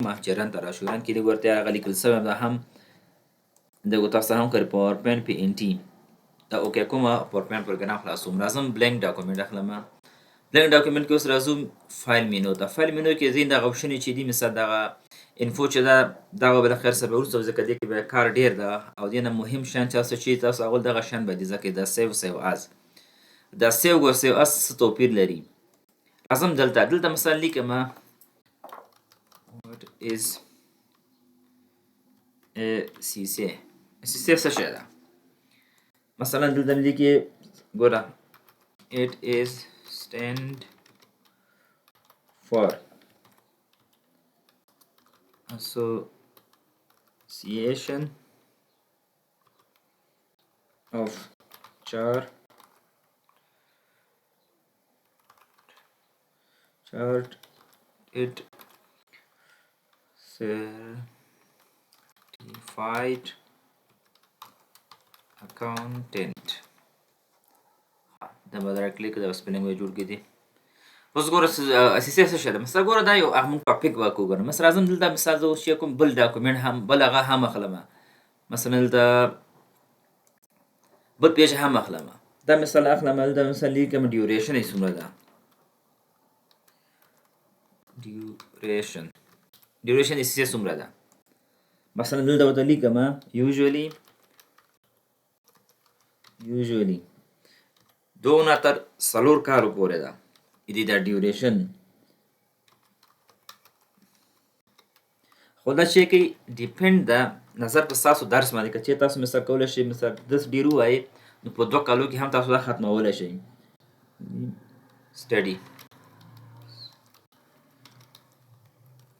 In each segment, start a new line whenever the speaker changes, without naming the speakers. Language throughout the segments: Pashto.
کومه چې رن ته راشو رن کې لږ ورته هغه لیکل سوی دا هم دغه تاسو هم کړی PowerPoint PNT دا اوکې کومه PowerPoint پروګرام خلاصوم راځم بلینک ډاکومنټ اخلم بلینک ډاکومنټ کې اوس راځم فایل مینو ته فایل مینو کې زین دغه اپشن چې دی مثلا دغه انفو چې دا بل خیر سره ورسو ځکه دې کې به کار ډیر ده او دینه مهم شان چې تاسو اول دغه شان به دي ځکه دا سیو از دا سیو از توپیر لري اعظم دلته مثلا لیکم what is a CC څه شی ده مثلا دلته لیکي ګوره it is stand for association of chartered certified accountant دا بدر کلیک دا سپیلنګ وی جوړ کړي اوس ګوره اساسي څه شته مثلا ګوره دا یو موږ ټاپک وکړو ګوره مثلا اعظم دلته مثال زه اوس کوم بل ډاکومنټ هم بل هغه هم اخلم مثلا دلته بل پیج هم اخلم دا مثال اخلم دلته مثلا لیکم ډیوریشن یې څومره ده ډیوریشن یې څومره ده مثلا دلته ورته لیکم usually دونه تر 4 کارو پورې ده دې دا ډیوریشن خو دا شی کې ډیپند ده نظر په تاسو درس باندې چې تاسو مثلا کولای شئ مثلا د ډیرو وای نو په 2 کالو کې هم تاسو دا ختمولای شئ سټډي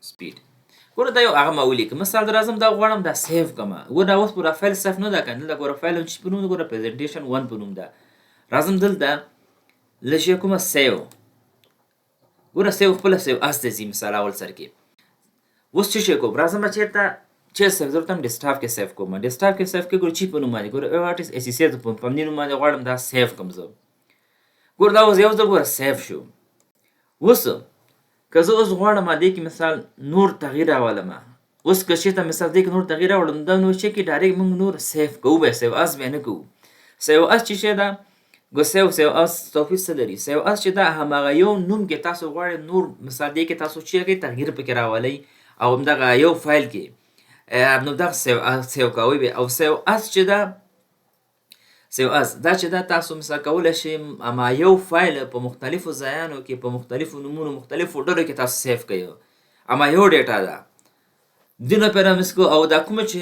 سپیډ ګوره دا یو هغه مولي که مثال درازم دا غواړم دا سیو کما ګوره اوس پروفایل سیف نه ده کنه دا پروفایل چې په نوم ګوره پریزنټیشن 1 په نوم ده راځم دلته لږه کومه سیو ګوره سیو خپل سیو استه زی مثال اول سر کې اوس چې کوم راځم چې سیو درته ډیسکټاپ کې سیو کوم ډیسکټاپ کې سیو کې ګوره چې په نوم باندې ګوره واټ اس اس سی په پمنې نوم باندې غواړم دا سیو کوم زه ګوره دا اوس یو ځل ګوره سیو شو اوس که زه اوس غواړم دې کې مثال نور تغییر راولم اوس که شي ته مثال دې کې نور تغییر راولم دا نو چې کې ډایرکټ موږ نور سیو کوو به سیو اس به نه کوو سیو اس چې شه دا ګو سیو اس توفیق سره سیو اس چې دا همغه یو نوم کې تاسو غواړئ نور مثال دې کې تاسو چې کې تغییر پکې راولئ او همدغه یو فایل کې نو دا سیو کوي به او سیو اس چې دا سیو اس دا چې دا تاسو مثال کولای شئ اما یو فایل په مختلفو ځایانو کې په مختلفو نومونو مختلفو ډولو کې تاسو سیو کړئ اما یو ډیټا ده دینه پیرامس کو او دا کوم چې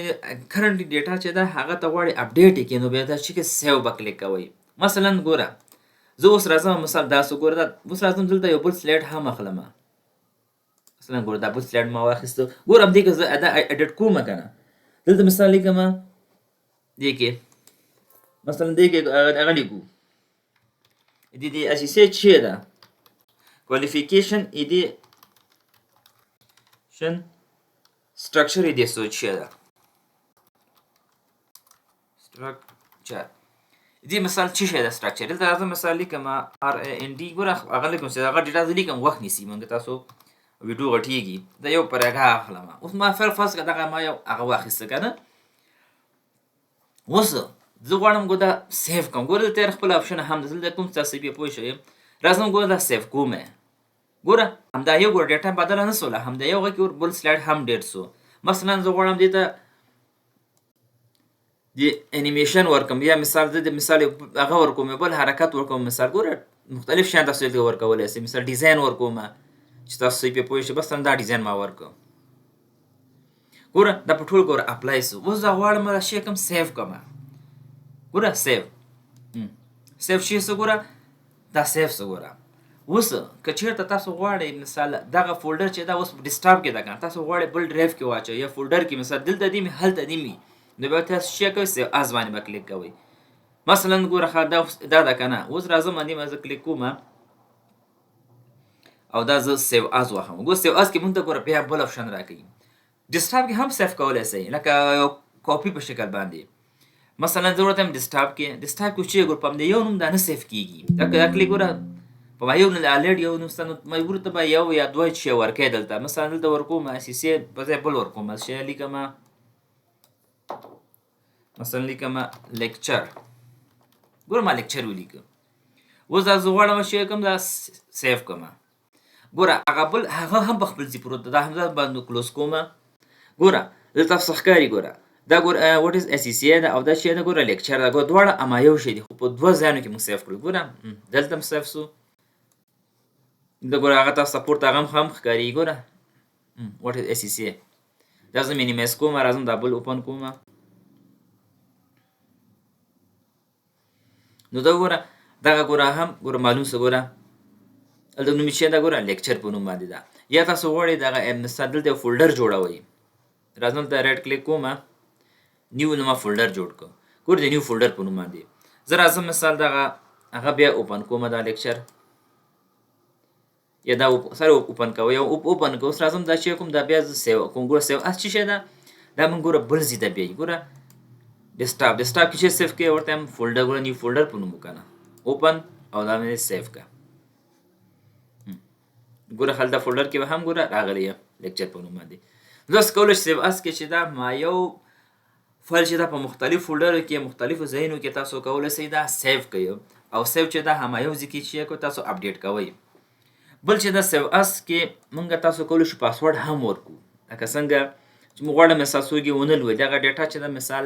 کرنٹ ډیټا چې دا هغه ته غواړي اپډیټ کړئ نو به دا چې سیو بکلیک کوئ مثلا ګوره زه اوس راځم مثال دا سو ګوره اوس راځم دلته یو بل سلایډ هم اخلم مثلا ګوره دا بل سلایډ ما واخیسته ګوره دې کې زه اډیټ کوم کنه دلته مثال لیکم دې کې مثلا دې کې هغه لیکو دې اساسي چې دا کوالیفیکیشن دې شن structure دې سوچ دا structure دې مثال چې شه دا structure دلته راځم مثال لیکم RAND ګوره هغه لیکم چې هغه ډیټا لیکم وخت نیسی مونږ تاسو ویډیو غټیږي دا یو پرګه اخلم اوس ما فرض کړه ما یو هغه واخیسته کنه اوس زه غواړم ګوره سیو کوم ګوره تیر خپل اپشن هم دلته کوم تاسو به پوه شئ راځم ګوره دا سیو کوم ګوره همدا یو ګوره ډیټا بدل نه سوله همدا یو کې بل سلایډ هم ډیټ سو مثلا زه غواړم دې ته دی انیمیشن ورکم یا مثال د مثال هغه ورکوم بل حرکت ورکوم مثال ګوره مختلف شان تاسو ته ورکولای شئ مثال ډیزاین ورکوم چې تاسو په پوه شئ بس دا ډیزاین ما ورکوم ګوره دا په ټول ګوره اپلای سو اوس دا غواړم دا شی کوم سیو کوم ګوره سیو شي سو ګوره دا سیو سو ګوره اوس که چیرته تاسو غواړئ مثال دغه فولډر چې دا اوس ډیسکټاپ کې ده کنه تاسو غواړئ بل ډرایو کې واچو یا فولډر کې مثال دلته دی هلته دی نو به تاسو شي کوئ سیو از باندې به کلیک کوئ مثلا ګوره دا ده کنه اوس راځم باندې ما کلیک کوم او دا زه سیو از واخم ګوره سیو از کې مونږ ته ګوره بیا بل اپشن راکوي ډیسکټاپ کې هم سیو کولای شئ لکه یو کاپی په شکل باندې مثلا ضرورت هم ډیسکټاپ کې چې ګور پم دی یو نوم دا نه سیو کیږي دا کلیک ګوره په یو نه الریډي یو نو مجبور ته به یو یا دوه شی ورکې دلته مثلا دلته ورکوم اساسي په ځای بل ورکوم شی لیکم مثلا لیکم لیکچر ګور ما لیکچر ولیکم اوس دا زه غواړم چې کوم دا سیف کوم ګوره هغه بل هغه هم په خپل ځای پروت ده دا هم باندې کلوز کوم ګوره دلته څخکاری ګوره دا ګور وات از اس سی دا او دا شی دا ګوره لیکچر دا ګوره دواړه اما یو شی دی خو په دوه ځایونو کې موږ سیف کړو ګوره دلته هم سیف سو دا ګوره هغه تاسو سپورت هغه هم ښکاري ګوره وات از اس سی دا زه مینیمایز کوم راځم دا بل اوپن کوم نو دا ګوره دغه ګوره هم ګوره معلوم څه ګوره دلته نوم چې دا ګوره لیکچر په نوم باندې ده یا تاسو غواړئ دغه مثال دلته فولډر جوړوئ راځم ته رایټ کلیک کوم نیو نومه فولډر جوړ کړ ګوره د نیو فولډر په نوم باندې زه راځم مثال دغه هغه بیا اوپن کوم دا لیکچر یا دا سره اوپن کوم یا اوپن کوم راځم دا چې کوم دا بیا سیو کوم ګوره سیو اس چې ده دا موږ ګوره بل ځای ته بیا ګوره ډیسکټاپ کې چې سیف کې ورته هم فولډر ګوره نیو فولډر په نوم وکنه اوپن او دا مې سیف کا ګوره خلدا فولډر کې هم ګوره راغلی لیکچر په نوم باندې زه کولای سیو اس کې چې دا ما یو فایل چې دا په مختلف فولډر کې مختلفو ځایونو کې تاسو کولای شئ دا سیو کړئ او سیو چې دا هم یو ځکه چې کو تاسو اپډیټ کوئ بل چې دا سیو اس کې مونږ تاسو کولای شو پاسورډ هم ورکو لکه څنګه چې موږ غواړو مثال سوګي ونه لوي دغه ډیټا چې دا مثال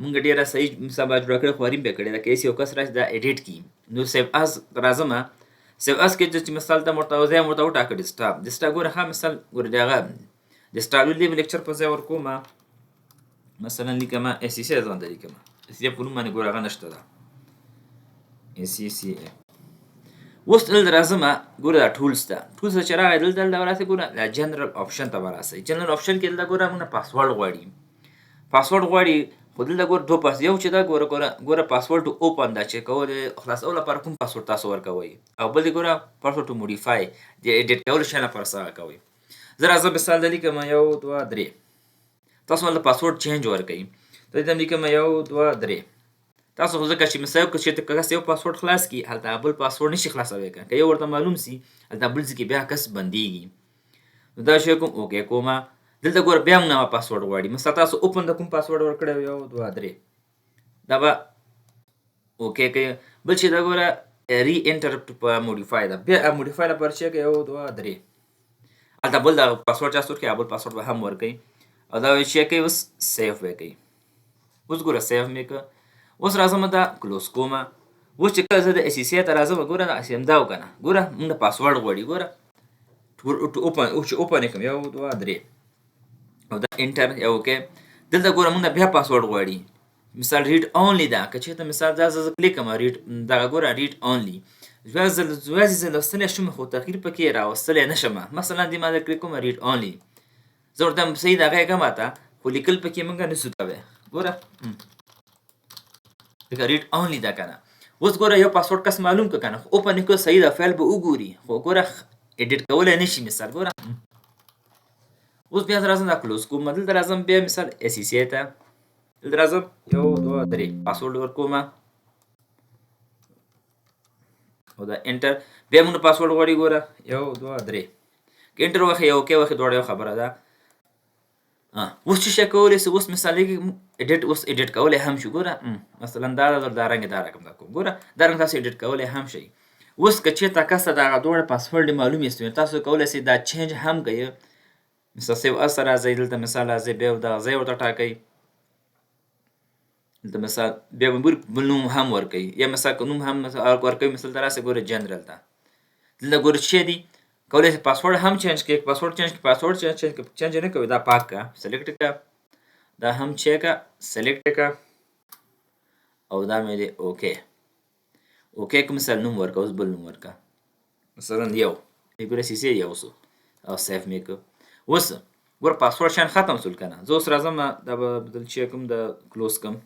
مونږ ډیره صحیح مثال جوړ کړی خو ریم به کړی دا کیس یو کس راشي دا ایډیټ کی نو سیو اس راځم سیو اس کې چې مثال ته مرتوزه وټاکړ ډیسټا ګوره ها مثال ګوره دغه ډیسټا ولې لیکچر په ځای ورکوم مثلا لیکم اس سی سی ځان لیکم اس سی په نوم باندې ګوره هغه نشته ده اس سی سی اوس دلته راځم ګوره دا ټولز ده ټولز چې راغی دلته وراسه ګوره دا جنرال آپشن ته وراسه جنرال آپشن کې دلته ګوره موږ پاسورډ غواړي خو دلته ګوره دوه پاس یو چې دا ګوره پاسورډ ټو اوپن دا چې کول خلاصول لپاره کوم پاسورډ تاسو ورکوي او بل ګوره پاسورډ ټو موډیفای د ایډیټ کول شي لپاره څه کوي زه راځم مثال لیکم 1 2 3 تاسو ول پاسورډ چینج ورکړئ ته دې لیکم 1 2 3 تاسو خو ځکه چې مثال کو چې کله یو پاسورډ خلاص کی هلته بل پاسورډ نشي خلاصوي که یو ورته معلوم سي هلته بل ځکه بیا کس بنديږي نو دا شی کوم اوکې کومه دلته ګور بیا موږ نوې پاسورډ غواړي مثلا تاسو اوپن د کوم پاسورډ ورکړی 1 2 3 دا به اوکې کوي بل چې دا ګوره ری انټرپټ په موډیفای دا بیا موډیفای لپاره چې 1 2 3 البته بل دا پاسورډ چا سور کې بل پاسورډ به هم ورکړي او دا چې کوي اوس سیف وکړي اوس ګوره سیف میک اوس راځم دا کلوز کوم اوس چې کله زه د اس سی ته راځم ګوره دا سیم دا وکنه ګوره موږ پاسورډ غواړي ګوره اوپن او چې اوپن کوم 1 2 3 او دا انټر یو اوکې دلته ګوره موږ بیا پاسورډ غواړي مثال ریډ اونلی دا که چې ته مثال دا زه کلیک کوم ریډ دا ګوره ریډ اونلی زه لوستلی شم خو تغییر پکې راوستلی نشم مثلا دې ما کلیک کوم ریډ اونلی زه ورته صحیح دغه یې کوم ته خو لیکل پکې موږ نشو کولی ګوره دغه ریډ اونلی دا کنه اوس ګوره یو پاسورډ کس معلوم که کنه اوپن کړو صحیح دا فایل به وګوري خو ګوره ایډیټ کولی نشي مثال ګوره اوس بیا راځم دا کلوز کوم دلته راځم بیا مثال اس سی ته دلته راځم 1 2 3 پاسورډ ورکوم او دا انټر بیا موږ پاسورډ غواړي ګوره 1 2 3 انټر وخه یو کې وخه دوړ یو خبره ده اوس چې کولای سي اوس مثال ایډیټ اوس ایډیټ کولای هم شو ګوره مثلا دا رنګ دا رقم دا کوم ګوره دا رنګ تاسو ایډیټ کولای هم شي اوس که چېرته کس ته دغه دوړ پاسورډ معلوم یې تاسو کولای سي دا چینج هم کوي مثلا سیو اس راځي دلته مثال راځي بیا دا ځای ورته ټاکئ دلته مثال بیا بل نوم هم ورکئ یا مثال که نوم هم ورکئ مثال ته راسي ګوره جنرال ته دلته ګوره چې دی کولای شي پاسورډ هم چینج کړئ پاسورډ چینج نه کوي دا پاک کا سلیکټ کا دا هم چې کا سلیکټ کا او دا مې دی اوکې کوم مثال نوم ورکا اوس بل نوم ورکا مثلا یو ګوره سی یو سو او سیف میک اوس ګوره پاسورډ شان ختم سول کنه زه اوس راځم دا بدل چې کوم د کلوز کم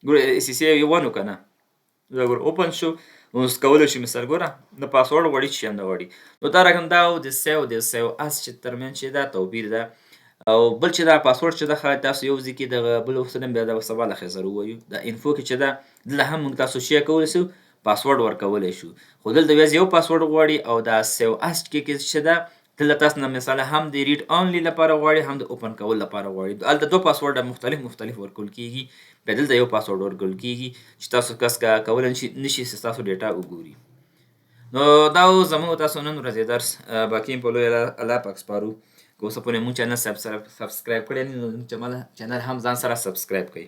ګوره سی یو ونه کنه دا ګوره اوپن شو اوس کولای شي مثال ګوره د پاسورډ وړي چې هم دا وړي نو دا رقم دا او د سیو اس چې ترمن چې دا توپیر ده او بل چې دا پاسورډ چې د تاسو یو ځکه د بل وسنه بیا د سوال خزر وایو د انفو کې چې دا دله هم موږ تاسو شي کولای شو پاسورډ ورکولای شو خو دلته بیا یو پاسورډ غواړي او دا سیو اس کې چې دا دلته تاسو نه مثلا هم د ریډ اونلی لپاره غواړي هم د اوپن کول لپاره غواړي دلته دوه پاسورډ مختلف ورکول کیږي بیا دلته یو پاسورډ ورکول کیږي چې تاسو کس کا کولای نشي تاسو ډیټا وګوري نو دا زموږ تاسو نن ورځې درس باقي په لوی الله پاک سپارو که اوس پورې مونږ چینل سبسکرایب کړی نه نو چینل هم ځان سره سبسکرایب کړئ